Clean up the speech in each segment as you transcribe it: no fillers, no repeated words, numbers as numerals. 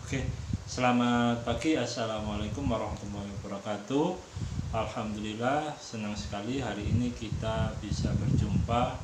Oke, selamat pagi. Assalamualaikum warahmatullahi wabarakatuh. Alhamdulillah, senang sekali hari ini kita bisa berjumpa.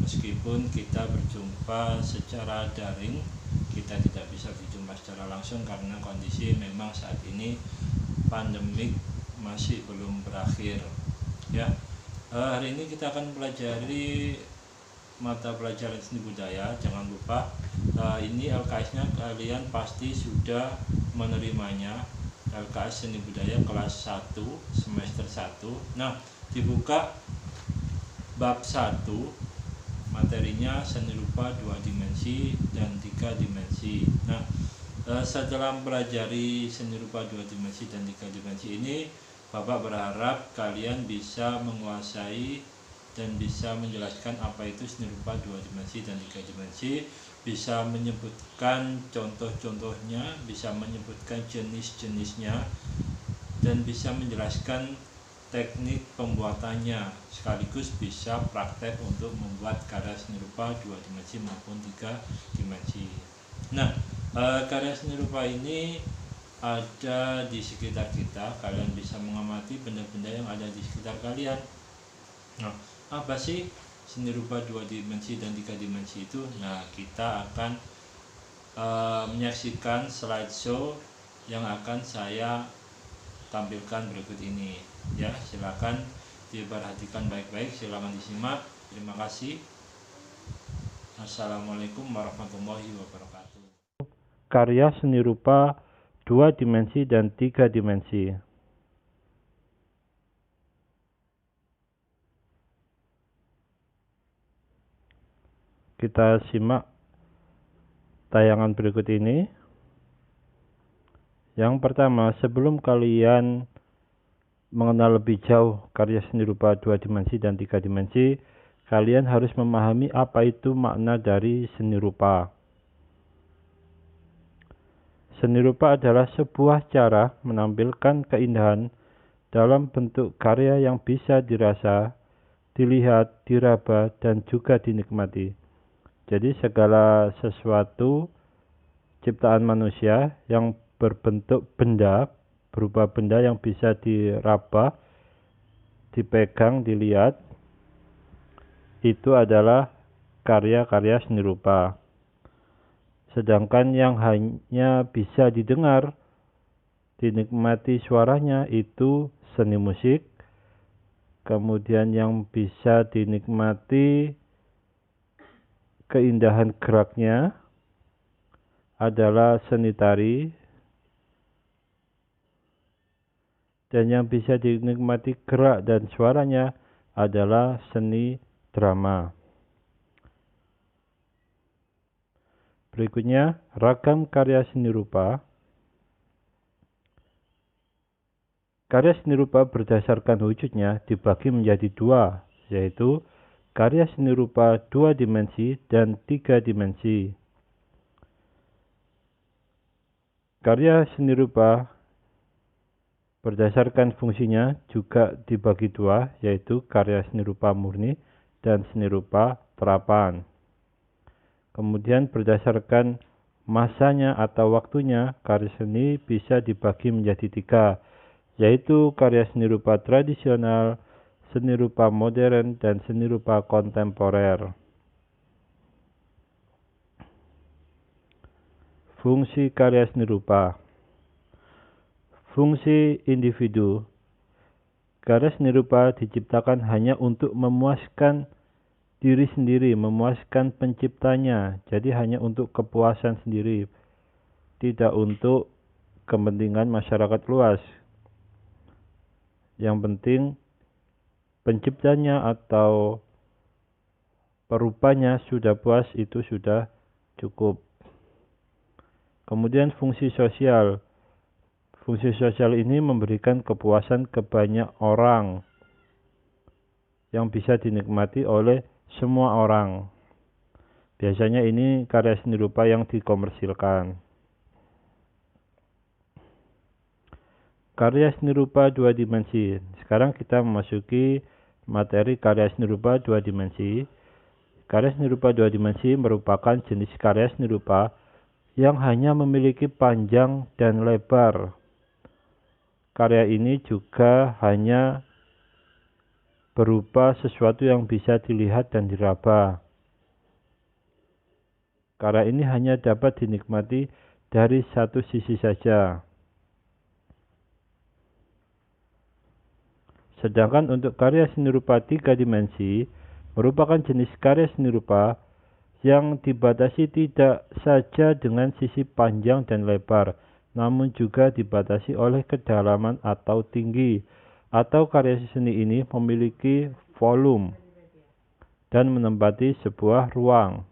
Meskipun kita berjumpa secara daring, kita tidak bisa berjumpa secara langsung karena kondisi memang saat ini pandemik masih belum berakhir. Ya, hari ini kita akan pelajari mata pelajaran seni budaya. Jangan lupa ini LKS-nya kalian pasti sudah menerimanya, LKS seni budaya kelas 1 semester 1. Nah, dibuka bab 1, materinya seni rupa 2 dimensi dan 3 dimensi. Nah, setelah mempelajari seni rupa 2 dimensi dan 3 dimensi ini, Bapak berharap kalian bisa menguasai dan bisa menjelaskan apa itu seni rupa 2 dimensi dan 3 dimensi, bisa menyebutkan contoh-contohnya, bisa menyebutkan jenis-jenisnya, dan bisa menjelaskan teknik pembuatannya, sekaligus bisa praktek untuk membuat karya seni rupa 2 dimensi maupun 3 dimensi. Nah, karya seni rupa ini ada di sekitar kita. Kalian bisa mengamati benda-benda yang ada di sekitar kalian. Nah, apa sih seni rupa 2 dimensi dan 3 dimensi itu? Nah, kita akan menyaksikan slideshow yang akan saya tampilkan berikut ini. Ya, silakan diperhatikan baik-baik, silakan disimak. Terima kasih. Assalamualaikum warahmatullahi wabarakatuh. Karya seni rupa 2 dimensi dan 3 dimensi. Kita simak tayangan berikut ini. Yang pertama, sebelum kalian mengenal lebih jauh karya seni rupa 2 dimensi dan 3 dimensi, kalian harus memahami apa itu makna dari seni rupa. Seni rupa adalah sebuah cara menampilkan keindahan dalam bentuk karya yang bisa dirasa, dilihat, diraba, dan juga dinikmati. Jadi segala sesuatu ciptaan manusia yang berbentuk benda, berupa benda yang bisa diraba, dipegang, dilihat, itu adalah karya-karya seni rupa. Sedangkan yang hanya bisa didengar, dinikmati suaranya, itu seni musik. Kemudian yang bisa dinikmati keindahan geraknya adalah seni tari, dan yang bisa dinikmati gerak dan suaranya adalah seni drama. Berikutnya, ragam karya seni rupa. Karya seni rupa berdasarkan wujudnya dibagi menjadi dua, yaitu karya seni rupa 2 dimensi dan 3 dimensi. Karya seni rupa berdasarkan fungsinya juga dibagi dua, yaitu karya seni rupa murni dan seni rupa terapan. Kemudian berdasarkan masanya atau waktunya, karya seni bisa dibagi menjadi 3, yaitu karya seni rupa tradisional, seni rupa modern, dan seni rupa kontemporer. Fungsi karya seni rupa. Fungsi individu. Karya seni rupa diciptakan hanya untuk memuaskan diri sendiri, memuaskan penciptanya. Jadi hanya untuk kepuasan sendiri, tidak untuk kepentingan masyarakat luas. Yang penting penciptanya atau perupanya sudah puas, itu sudah cukup. Kemudian fungsi sosial. Fungsi sosial ini memberikan kepuasan ke banyak orang yang bisa dinikmati oleh semua orang. Biasanya ini karya seni rupa yang dikomersilkan. Karya seni rupa 2 dimensi. Sekarang kita memasuki materi karya seni rupa 2 dimensi. Karya seni rupa 2 dimensi merupakan jenis karya seni rupa yang hanya memiliki panjang dan lebar. Karya ini juga hanya berupa sesuatu yang bisa dilihat dan diraba. Karya ini hanya dapat dinikmati dari satu sisi saja. Sedangkan untuk karya seni rupa 3 dimensi merupakan jenis karya seni rupa yang dibatasi tidak saja dengan sisi panjang dan lebar, namun juga dibatasi oleh kedalaman atau tinggi, atau karya seni ini memiliki volume dan menempati sebuah ruang.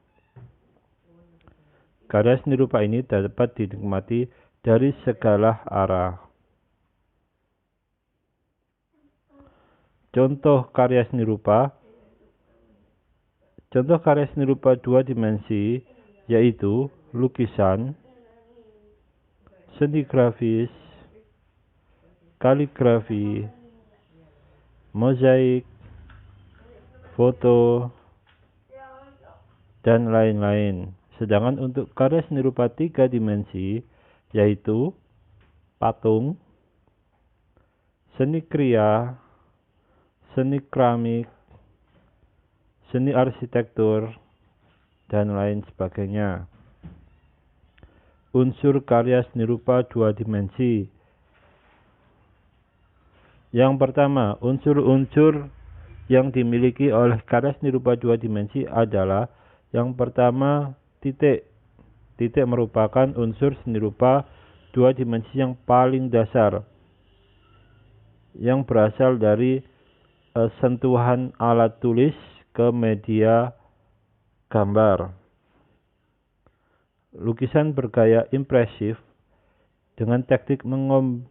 Karya seni rupa ini dapat dinikmati dari segala arah. Contoh karya seni rupa 2 dimensi yaitu lukisan, seni grafis, kaligrafi, mozaik, foto, dan lain-lain. Sedangkan untuk karya seni rupa 3 dimensi yaitu patung, seni kriya, seni keramik, seni arsitektur, dan lain sebagainya. Unsur karya seni rupa 2 dimensi. Yang pertama, unsur-unsur yang dimiliki oleh karya seni rupa 2 dimensi adalah yang pertama, titik. Titik merupakan unsur seni rupa 2 dimensi yang paling dasar, yang berasal dari sentuhan alat tulis ke media gambar. Lukisan bergaya impresif dengan teknik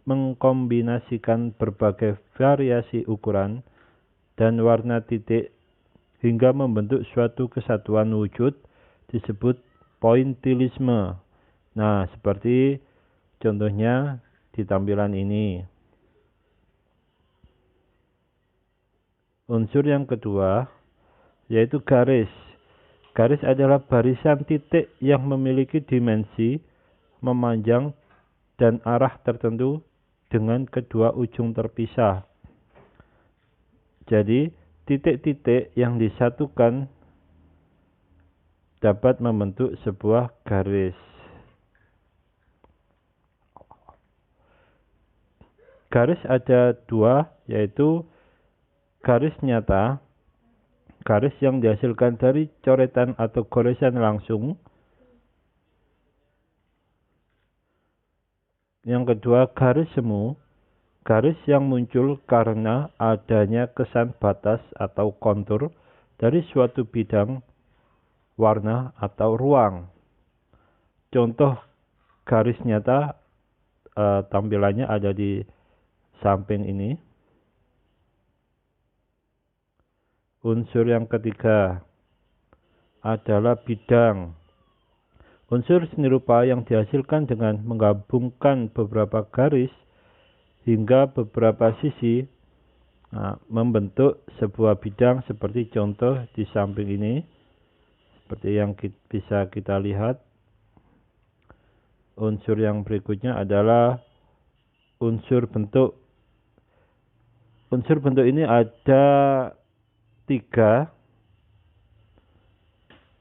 mengkombinasikan berbagai variasi ukuran dan warna titik hingga membentuk suatu kesatuan wujud disebut pointillisme. Nah, seperti contohnya di tampilan ini. Unsur yang kedua yaitu garis. Garis adalah barisan titik yang memiliki dimensi memanjang dan arah tertentu dengan kedua ujung terpisah. Jadi, titik-titik yang disatukan dapat membentuk sebuah garis. Garis ada 2, yaitu garis nyata, garis yang dihasilkan dari coretan atau goresan langsung. Yang kedua, garis semu, garis yang muncul karena adanya kesan batas atau kontur dari suatu bidang, warna, atau ruang. Contoh garis nyata tampilannya ada di samping ini. Unsur yang ketiga adalah bidang. Unsur seni rupa yang dihasilkan dengan menggabungkan beberapa garis hingga beberapa sisi membentuk sebuah bidang seperti contoh di samping ini. Seperti yang bisa kita lihat. Unsur yang berikutnya adalah unsur bentuk. Unsur bentuk ini ada 3,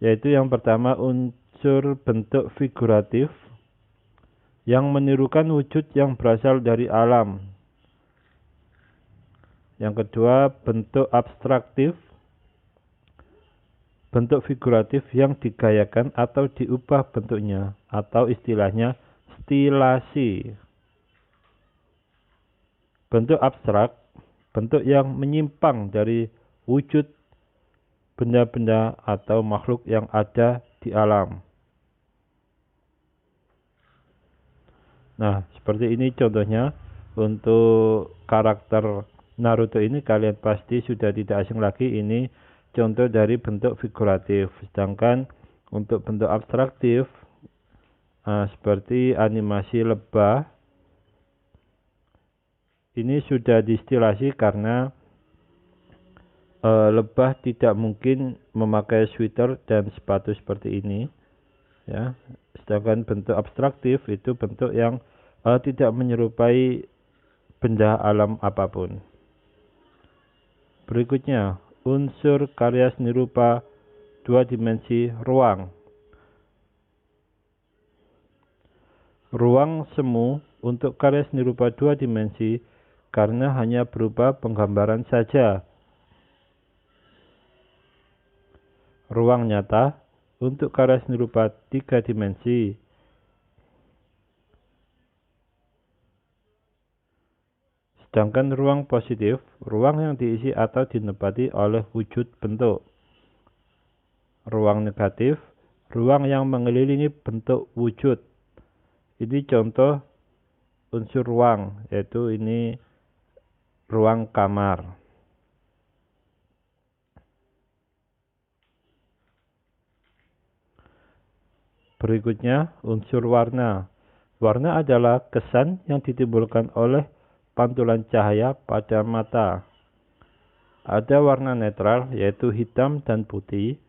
yaitu yang pertama unsur bentuk figuratif yang menirukan wujud yang berasal dari alam. Yang kedua, bentuk abstraktif, bentuk figuratif yang digayakan atau diubah bentuknya, atau istilahnya stilasi. Bentuk abstrak, bentuk yang menyimpang dari wujud benda-benda atau makhluk yang ada di alam. Nah, seperti ini contohnya. Untuk karakter Naruto ini kalian pasti sudah tidak asing lagi. Ini contoh dari bentuk figuratif. Sedangkan untuk bentuk abstraktif seperti animasi lebah, ini sudah distilasi karena lebah tidak mungkin memakai sweater dan sepatu seperti ini. ya. Sedangkan bentuk abstraktif itu bentuk yang tidak menyerupai benda alam apapun. Berikutnya, unsur karya seni rupa dua dimensi ruang. Ruang semu untuk karya seni rupa dua dimensi karena hanya berupa penggambaran saja. Ruang nyata untuk karya seni rupa tiga dimensi. Sedangkan ruang positif, ruang yang diisi atau dinepati oleh wujud bentuk. Ruang negatif, ruang yang mengelilingi bentuk wujud. Ini contoh unsur ruang, yaitu ini ruang kamar. Berikutnya, unsur warna. Warna adalah kesan yang ditimbulkan oleh pantulan cahaya pada mata. Ada warna netral, yaitu hitam dan putih.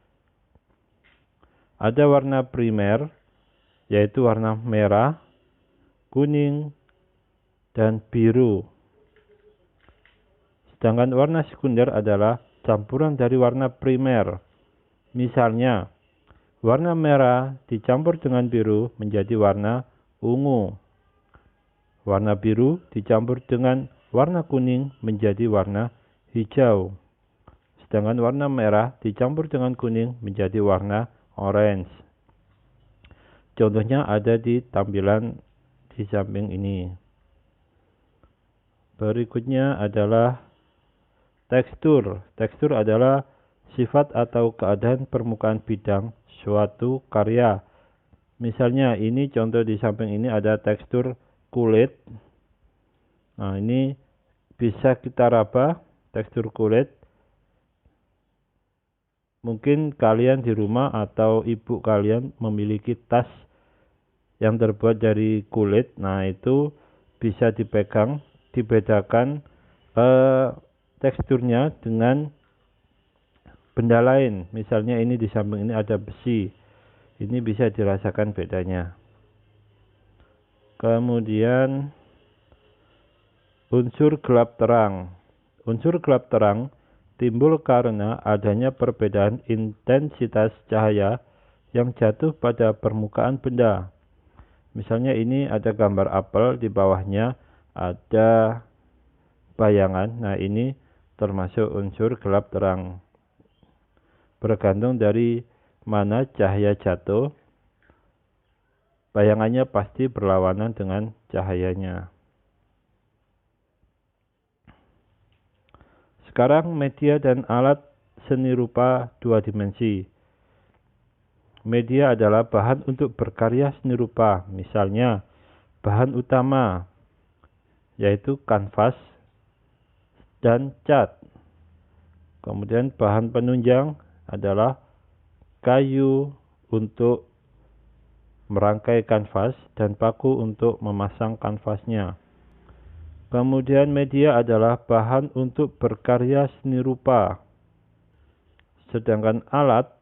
Ada warna primer, yaitu warna merah, kuning, dan biru. Sedangkan warna sekunder adalah campuran dari warna primer. Misalnya, warna merah dicampur dengan biru menjadi warna ungu. Warna biru dicampur dengan warna kuning menjadi warna hijau. Sedangkan warna merah dicampur dengan kuning menjadi warna orange. Contohnya ada di tampilan di samping ini. Berikutnya adalah tekstur. Tekstur adalah sifat atau keadaan permukaan bidang suatu karya. Misalnya ini contoh di samping ini ada tekstur kulit. Nah, ini bisa kita raba tekstur kulit. Mungkin kalian di rumah atau ibu kalian memiliki tas yang terbuat dari kulit. Nah, itu bisa dipegang, dibedakan teksturnya dengan benda lain. Misalnya ini di samping ini ada besi. Ini bisa dirasakan bedanya. Kemudian unsur gelap terang. Unsur gelap terang timbul karena adanya perbedaan intensitas cahaya yang jatuh pada permukaan benda. Misalnya ini ada gambar apel, di bawahnya ada bayangan. Nah, ini termasuk unsur gelap terang. Bergantung dari mana cahaya jatuh, bayangannya pasti berlawanan dengan cahayanya. Sekarang media dan alat seni rupa dua dimensi. Media adalah bahan untuk berkarya seni rupa. Misalnya, bahan utama yaitu kanvas dan cat. Kemudian bahan penunjang adalah kayu untuk merangkai kanvas dan paku untuk memasang kanvasnya. Kemudian media adalah bahan untuk berkarya seni rupa. Sedangkan alat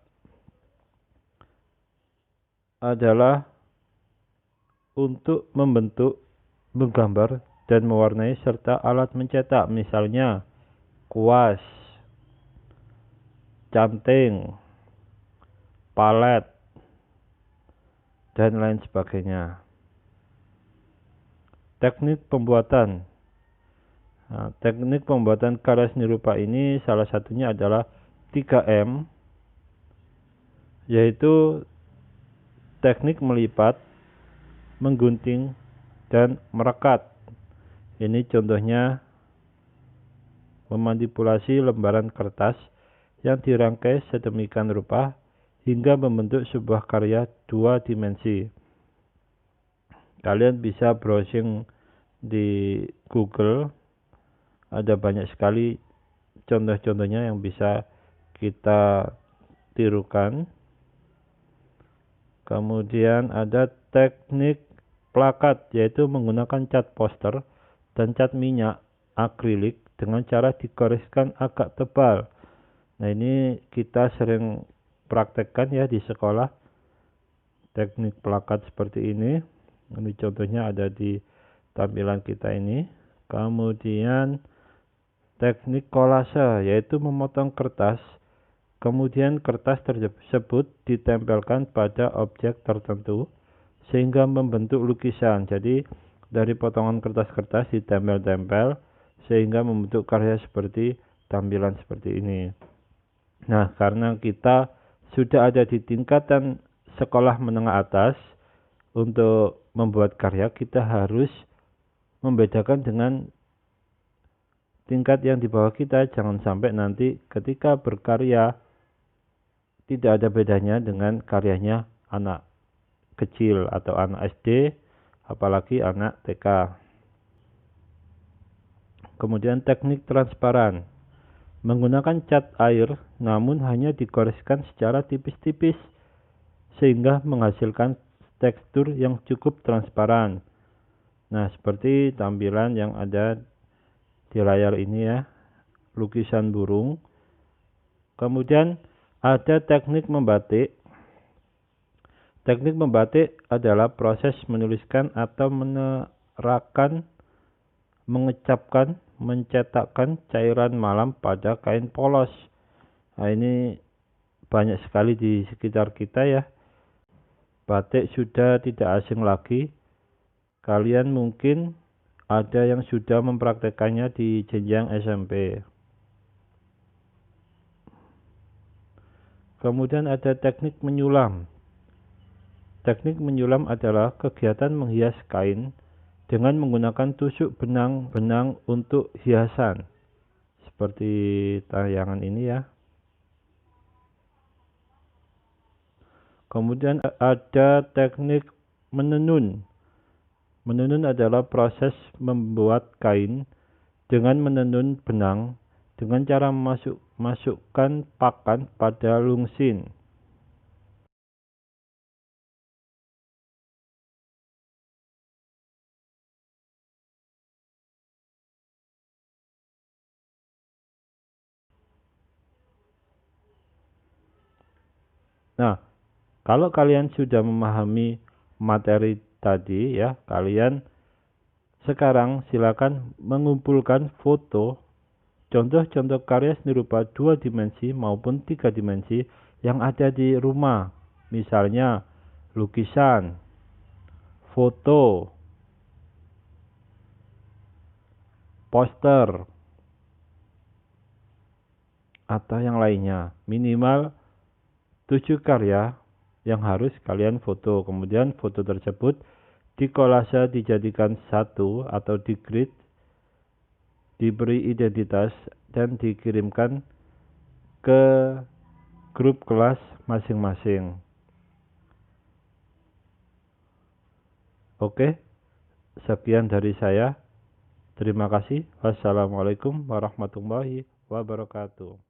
adalah untuk membentuk, menggambar, dan mewarnai serta alat mencetak. Misalnya kuas, canting, palet, dan lain sebagainya. Teknik pembuatan. Nah, teknik pembuatan karya seni rupa ini salah satunya adalah 3M, yaitu teknik melipat, menggunting, dan merekat. Ini contohnya memanipulasi lembaran kertas yang dirangkai sedemikian rupa hingga membentuk sebuah karya dua dimensi. Kalian bisa browsing di Google, ada banyak sekali contoh-contohnya yang bisa kita tirukan. Kemudian ada teknik plakat, yaitu menggunakan cat poster dan cat minyak akrilik dengan cara digoreskan agak tebal. Nah, ini kita sering praktekkan ya di sekolah. teknik plakat seperti ini. Ini contohnya ada di tampilan kita ini. Kemudian teknik kolase, yaitu memotong kertas, kemudian kertas tersebut ditempelkan pada objek tertentu sehingga membentuk lukisan. Jadi dari potongan kertas-kertas ditempel-tempel sehingga membentuk karya seperti tampilan seperti ini. Nah, karena kita sudah ada di tingkatan sekolah menengah atas, untuk membuat karya kita harus membedakan dengan tingkat yang di bawah kita. Jangan sampai nanti ketika berkarya tidak ada bedanya dengan karyanya anak kecil atau anak SD, apalagi anak TK. Kemudian teknik transparan, menggunakan cat air namun hanya digoreskan secara tipis-tipis sehingga menghasilkan tekstur yang cukup transparan. Nah, seperti tampilan yang ada di layar ini ya, lukisan burung. Kemudian ada teknik membatik. Teknik membatik adalah proses menuliskan atau menerangkan, mengecapkan, mencetakkan cairan malam pada kain polos. Nah, ini banyak sekali di sekitar kita ya. Batik sudah tidak asing lagi. Kalian mungkin ada yang sudah mempraktekannya di jenjang SMP. Kemudian ada teknik menyulam. Teknik menyulam adalah kegiatan menghias kain dengan menggunakan tusuk benang-benang untuk hiasan. Seperti tayangan ini ya. Kemudian ada teknik menenun. Menenun adalah proses membuat kain dengan menenun benang dengan cara masukkan pakan pada lungsin. Nah, kalau kalian sudah memahami materi tadi ya, kalian sekarang silakan mengumpulkan foto contoh-contoh karya seni rupa 2 dimensi maupun 3 dimensi yang ada di rumah. Misalnya lukisan, foto, poster, atau yang lainnya. Minimal 7 karya yang harus kalian foto. Kemudian foto tersebut dikolase, dijadikan satu atau di grid, diberi identitas dan dikirimkan ke grup kelas masing-masing. Oke, sekian dari saya. Terima kasih. Wassalamualaikum warahmatullahi wabarakatuh.